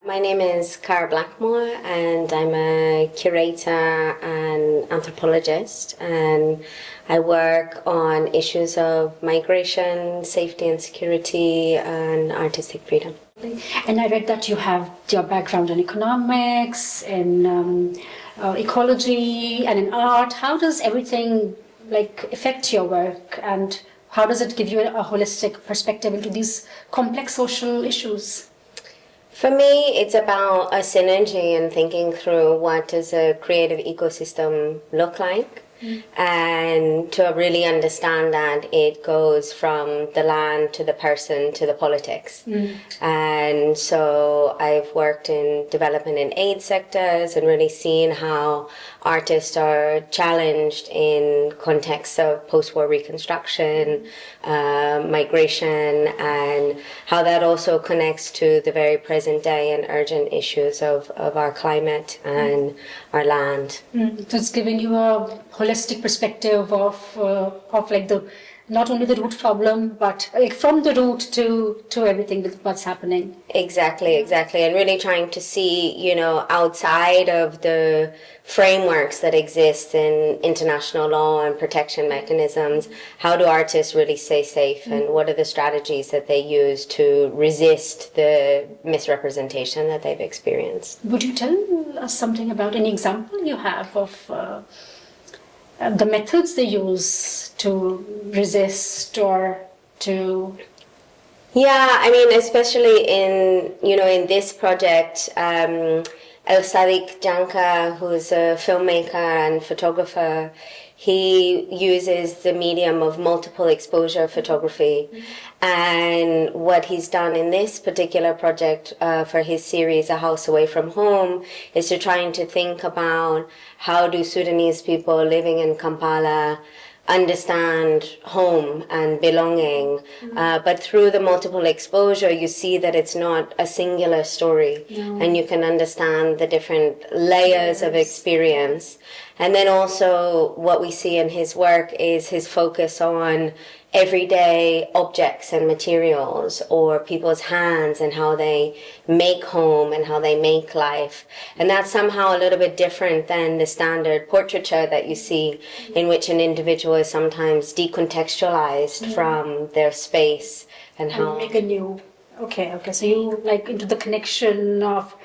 My name is Blackmore, and I'm a curator and anthropologist, and I work on issues of migration, safety and security, and artistic freedom. And I read that you have your background in economics, in ecology, and in art. How does everything affect your work, and how does it give you a holistic perspective into these complex social issues? For me, it's about a synergy and thinking through what does a creative ecosystem look like. And to really understand that it goes from the land to the person to the politics. And so I've worked in development and aid sectors and really seen how artists are challenged in contexts of post-war reconstruction, migration, and how that also connects to the very present day and urgent issues of our climate and our land. So it's giving you a holistic perspective of the not only the root problem, but from the root to everything with what's happening. Exactly, and really trying to see, outside of the frameworks that exist in international law and protection mechanisms, how do artists really stay safe, and what are the strategies that they use to resist the misrepresentation that they've experienced. Would you tell us something about any example you have of the methods they use to resist or to... Yeah, I mean, especially in this project, El Sadiq Janka, who's a filmmaker and photographer, he uses the medium of multiple exposure photography. And what he's done in this particular project for his series, A House Away from Home, is to trying to think about how do Sudanese people living in Kampala understand home and belonging. But through the multiple exposure, you see that it's not a singular story. No. And you can understand the different layers of experience. And then also what we see in his work is his focus on everyday objects and materials, or people's hands and how they make home and how they make life. And that's somehow a little bit different than the standard portraiture that you see, in which an individual is sometimes decontextualized from their space and how... make a new... Okay. So you into the connection of...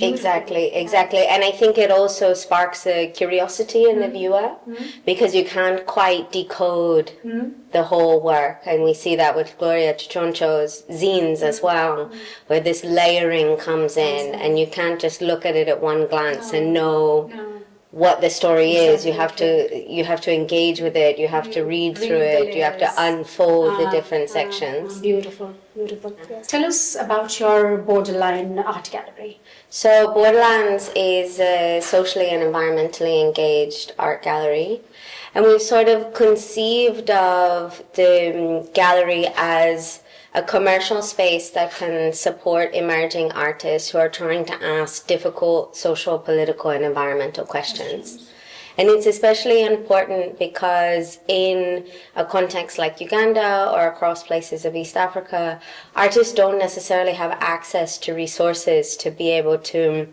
Exactly. And I think it also sparks a curiosity in the viewer, because you can't quite decode the whole work. And we see that with Gloria Chichoncho's zines as well, where this layering comes in, and you can't just look at it at one glance and know what the story is. You have to engage with it, you have to read through it, you have to unfold the different sections. Beautiful. Yes. Tell us about your Borderlands Art Gallery. So Borderlands is a socially and environmentally engaged art gallery, and we've sort of conceived of the gallery as a commercial space that can support emerging artists who are trying to ask difficult social, political, and environmental questions. And it's especially important because in a context like Uganda or across places of East Africa, artists don't necessarily have access to resources to be able to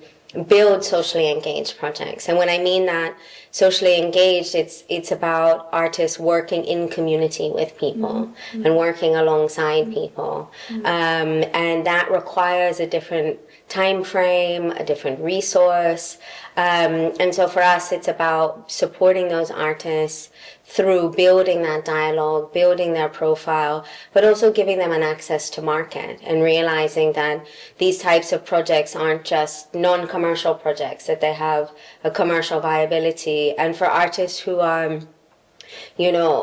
build socially engaged projects. And when I mean that socially engaged, it's about artists working in community with people and working alongside people. And that requires a different time frame, a different resource. And so for us, it's about supporting those artists through building that dialogue, building their profile, but also giving them an access to market and realizing that these types of projects aren't just non-commercial projects, that they have a commercial viability. And for artists who are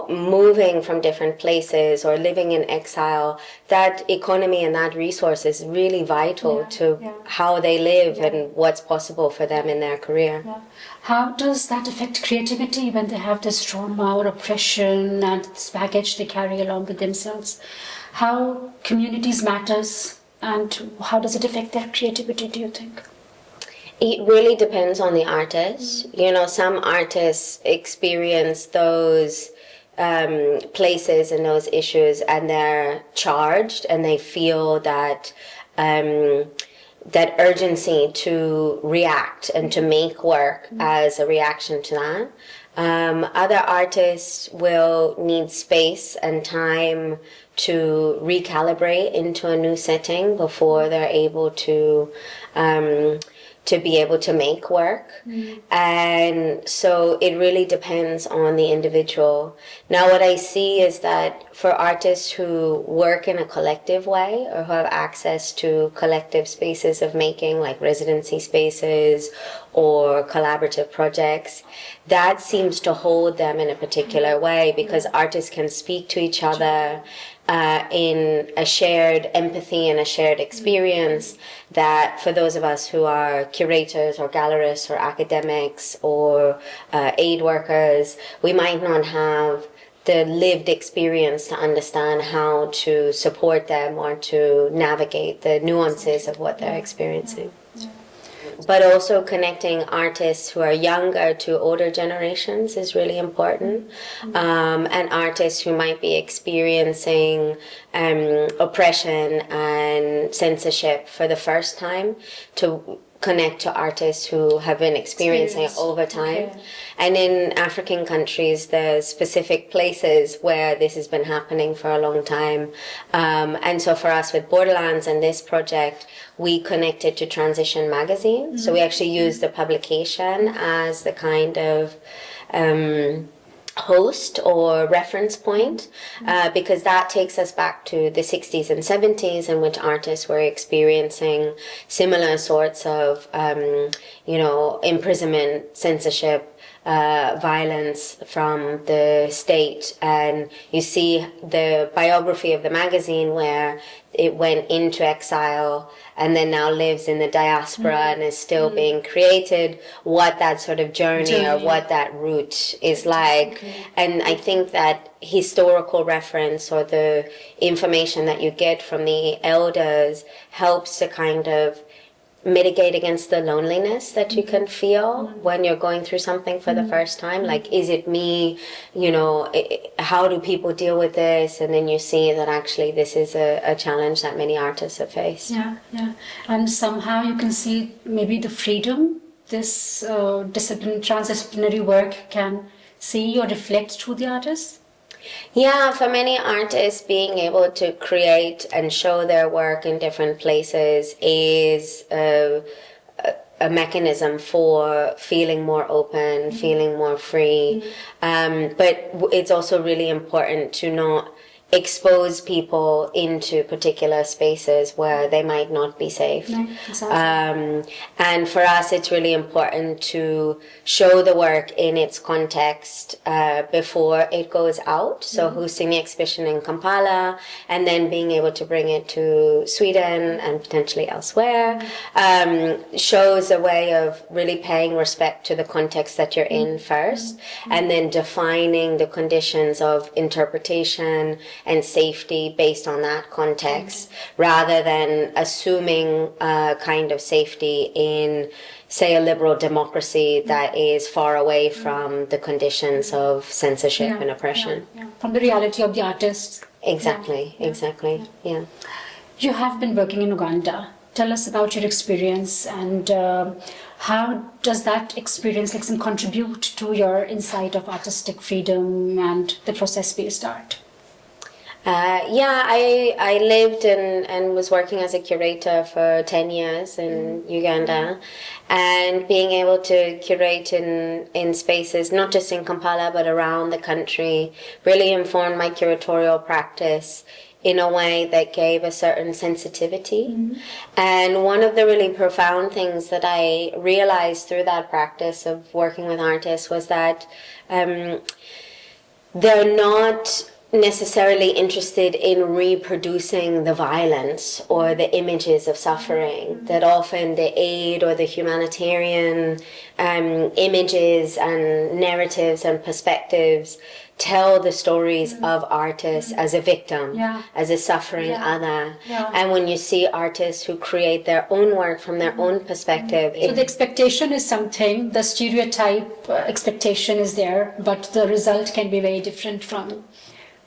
moving from different places or living in exile, that economy and that resource is really vital to how they live and what's possible for them in their career. How does that affect creativity when they have this trauma or oppression and this baggage they carry along with themselves? How communities matters, and how does it affect their creativity, do you think? It really depends on the artist. Some artists experience those places and those issues, and they're charged, and they feel that that urgency to react and to make work as a reaction to that. Other artists will need space and time to recalibrate into a new setting before they're able to be able to make work. And so it really depends on the individual. Now what I see is that for artists who work in a collective way or who have access to collective spaces of making, like residency spaces or collaborative projects, that seems to hold them in a particular way, because artists can speak to each other in a shared empathy and a shared experience that for those of us who are curators or gallerists or academics or aid workers, we might not have the lived experience to understand how to support them or to navigate the nuances of what they're experiencing. But also connecting artists who are younger to older generations is really important. And artists who might be experiencing oppression and censorship for the first time to connect to artists who have been experiencing it over time. Okay. And in African countries, there's specific places where this has been happening for a long time. And so for us with Borderlands and this project, we connected to Transition Magazine. So we actually used the publication as the kind of host or reference point, because that takes us back to the 60s and 70s, in which artists were experiencing similar sorts of, imprisonment, censorship, violence from the state. And you see the biography of the magazine where it went into exile and then now lives in the diaspora and is still being created, what that sort of journey or what that route is like. Okay. And I think that historical reference or the information that you get from the elders helps to kind of mitigate against the loneliness that you can feel when you're going through something for the first time. Like, is it me? How do people deal with this? And then you see that actually this is a challenge that many artists have faced. Yeah. And somehow you can see maybe the freedom this transdisciplinary work can see or reflect through the artist. Yeah, for many artists, being able to create and show their work in different places is a mechanism for feeling more open, feeling more free. But it's also really important to not expose people into particular spaces where they might not be safe. No, exactly. And for us, it's really important to show the work in its context before it goes out. So hosting the exhibition in Kampala and then being able to bring it to Sweden and potentially elsewhere shows a way of really paying respect to the context that you're in first, and then defining the conditions of interpretation and safety based on that context, rather than assuming a kind of safety in, say, a liberal democracy that is far away from the conditions of censorship and oppression. From the reality of the artist. Exactly. You have been working in Uganda. Tell us about your experience and how does that experience contribute to your insight of artistic freedom and the process-based art? I lived and was working as a curator for 10 years in Uganda, and being able to curate in spaces, not just in Kampala, but around the country, really informed my curatorial practice in a way that gave a certain sensitivity. And one of the really profound things that I realized through that practice of working with artists was that they're not necessarily interested in reproducing the violence or the images of suffering, that often the aid or the humanitarian images and narratives and perspectives tell the stories of artists as a victim, as a suffering other. And when you see artists who create their own work from their own perspective... So the expectation is something, the stereotype expectation is there, but the result can be very different from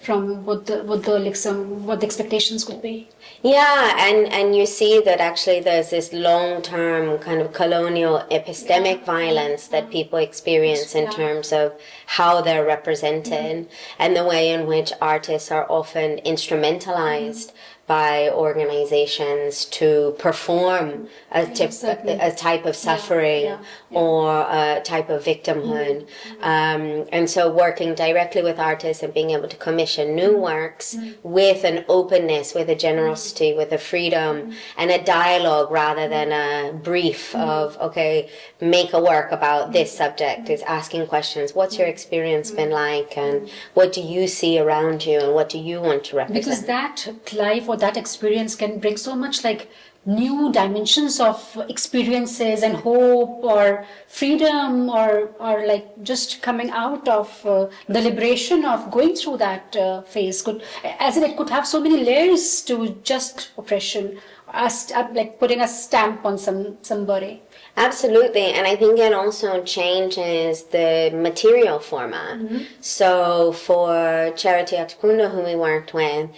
from what the expectations could be. Yeah, and you see that actually there's this long-term kind of colonial epistemic violence that people experience in terms of how they're represented and the way in which artists are often instrumentalized by organizations to perform a type of suffering or a type of victimhood. And so working directly with artists and being able to commission new works with an openness, with a generosity, with a freedom and a dialogue rather than a brief of, okay, make a work about this subject, is asking questions. What's your experience been like, and what do you see around you, and what do you want to represent? Because that life or that experience can bring so much like new dimensions of experiences and hope or freedom or like just coming out of the liberation of going through that phase, could, as in it could have so many layers to just oppression, like putting a stamp on somebody. Absolutely, and I think it also changes the material format. So for Charity Atukunda, who we worked with,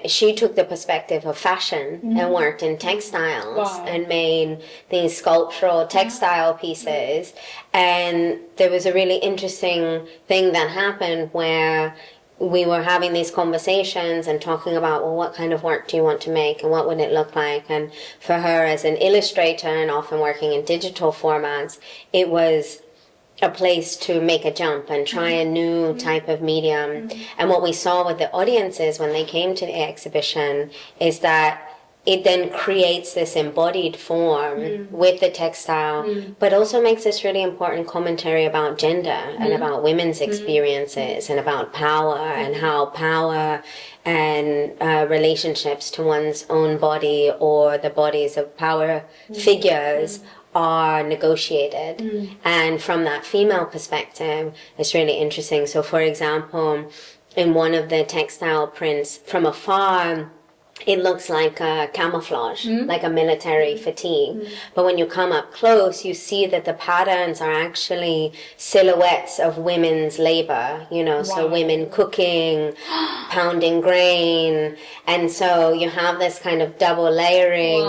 she took the perspective of fashion and worked in textiles and made these sculptural textile pieces. And there was a really interesting thing that happened where we were having these conversations and talking about, well, what kind of work do you want to make and what would it look like? And for her as an illustrator and often working in digital formats, it was a place to make a jump and try a new type of medium. And what we saw with the audiences when they came to the exhibition is that it then creates this embodied form with the textile, but also makes this really important commentary about gender and about women's experiences and about power and how power and relationships to one's own body or the bodies of power figures are negotiated. And from that female perspective, it's really interesting. So, for example, in one of the textile prints, from afar, it looks like a camouflage, like a military fatigue. But when you come up close, you see that the patterns are actually silhouettes of women's labor, you know, so women cooking, pounding grain. And so you have this kind of double layering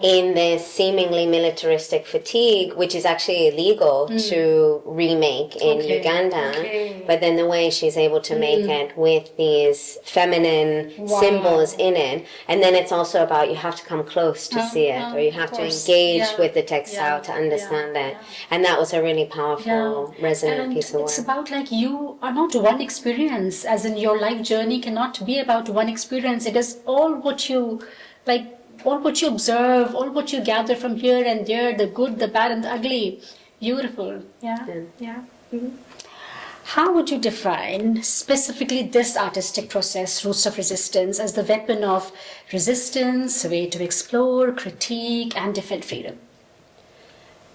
in this seemingly militaristic fatigue, which is actually illegal to remake in Uganda. But then the way she's able to make it with these feminine symbols in it. And then it's also about you have to come close to see it, or you have to engage with the textile to understand it. And that was a really powerful, resonant piece of work. It's about like you are not one experience, as in your life journey cannot be about one experience. It is all what you like, all what you observe, all what you gather from here and there, the good, the bad, and the ugly. Beautiful. Yeah. How would you define specifically this artistic process, Roots of Resistance, as the weapon of resistance, a way to explore, critique, and defend freedom?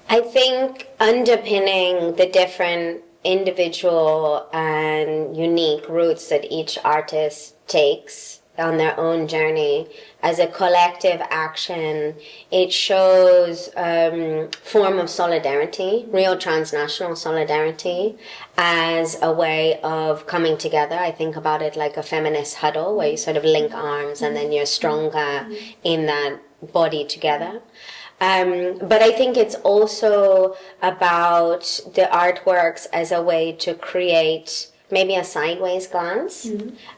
I think underpinning the different individual and unique routes that each artist takes on their own journey as a collective action, it shows form of solidarity, real transnational solidarity, as a way of coming together. I think about it like a feminist huddle where you sort of link arms and then you're stronger in that body together. But I think it's also about the artworks as a way to create maybe a sideways glance.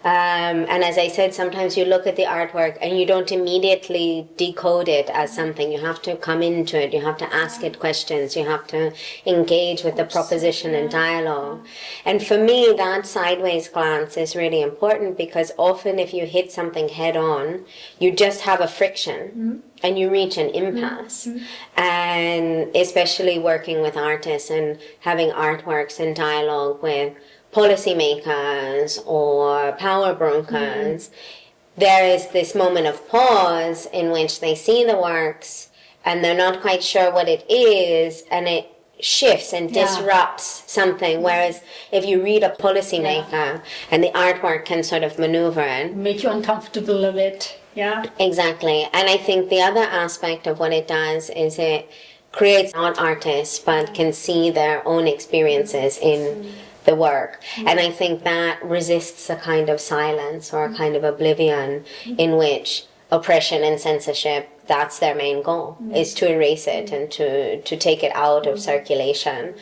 And as I said, sometimes you look at the artwork and you don't immediately decode it as something. You have to come into it. You have to ask it questions. You have to engage with the proposition and dialogue. And for me, that sideways glance is really important because often if you hit something head on, you just have a friction. And you reach an impasse. And especially working with artists and having artworks in dialogue with policymakers or power brokers, there is this moment of pause in which they see the works and they're not quite sure what it is, and it shifts and disrupts something. Whereas if you read a policymaker and the artwork can sort of maneuver it, make you uncomfortable a bit. Yeah, exactly. And I think the other aspect of what it does is it creates not artists but can see their own experiences in the work. And I think that resists a kind of silence or a kind of oblivion in which oppression and censorship, that's their main goal, is to erase it and to take it out of circulation.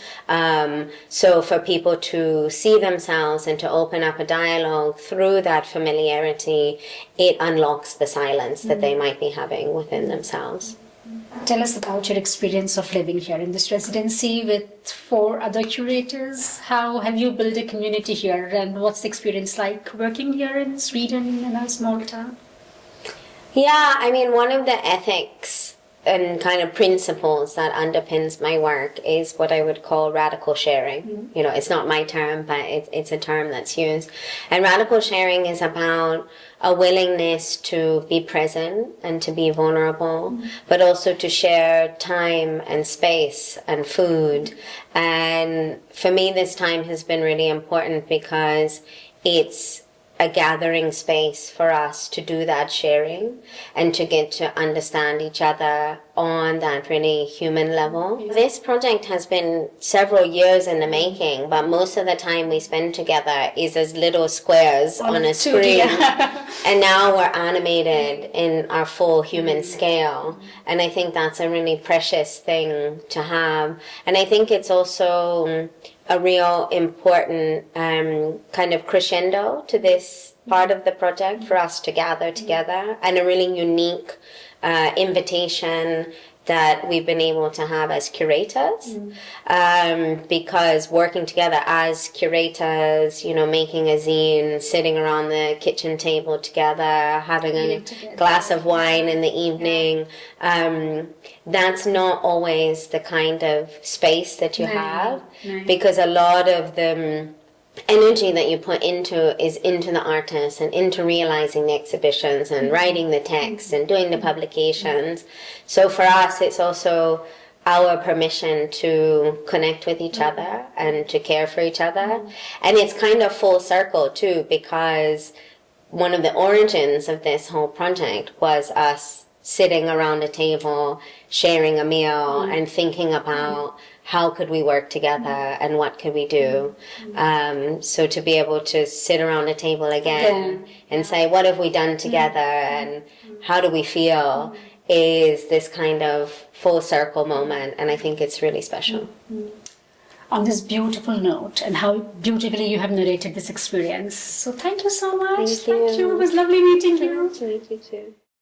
So for people to see themselves and to open up a dialogue through that familiarity, it unlocks the silence that they might be having within themselves. Tell us about your experience of living here in this residency with 4 other curators. How have you built a community here, and what's the experience like working here in Sweden in a small town? Yeah, I mean, one of the ethics and kind of principles that underpins my work is what I would call radical sharing. You know, it's not my term, but it's a term that's used. And radical sharing is about a willingness to be present and to be vulnerable, but also to share time and space and food. And for me, this time has been really important because it's a gathering space for us to do that sharing and to get to understand each other on that really human level. This project has been several years in the making, but most of the time we spend together is as little squares on a screen. And now we're animated in our full human scale. And I think that's a really precious thing to have. And I think it's also a real important kind of crescendo to this part of the project for us to gather together, and a really unique invitation that we've been able to have as curators, because working together as curators, you know, making a zine, sitting around the kitchen table together, having a glass of wine in the evening, that's not always the kind of space that you have, because a lot of the energy that you put into is into the artists and into realizing the exhibitions and writing the texts and doing the publications. So for us, it's also our permission to connect with each other and to care for each other. And it's kind of full circle too, because one of the origins of this whole project was us sitting around a table, sharing a meal and thinking about how could we work together and what could we do. So to be able to sit around a table again and say, what have we done together and how do we feel, is this kind of full circle moment. And I think it's really special. On this beautiful note, and how beautifully you have narrated this experience. So thank you so much. Thank you. It was lovely meeting you. Nice to meet you too.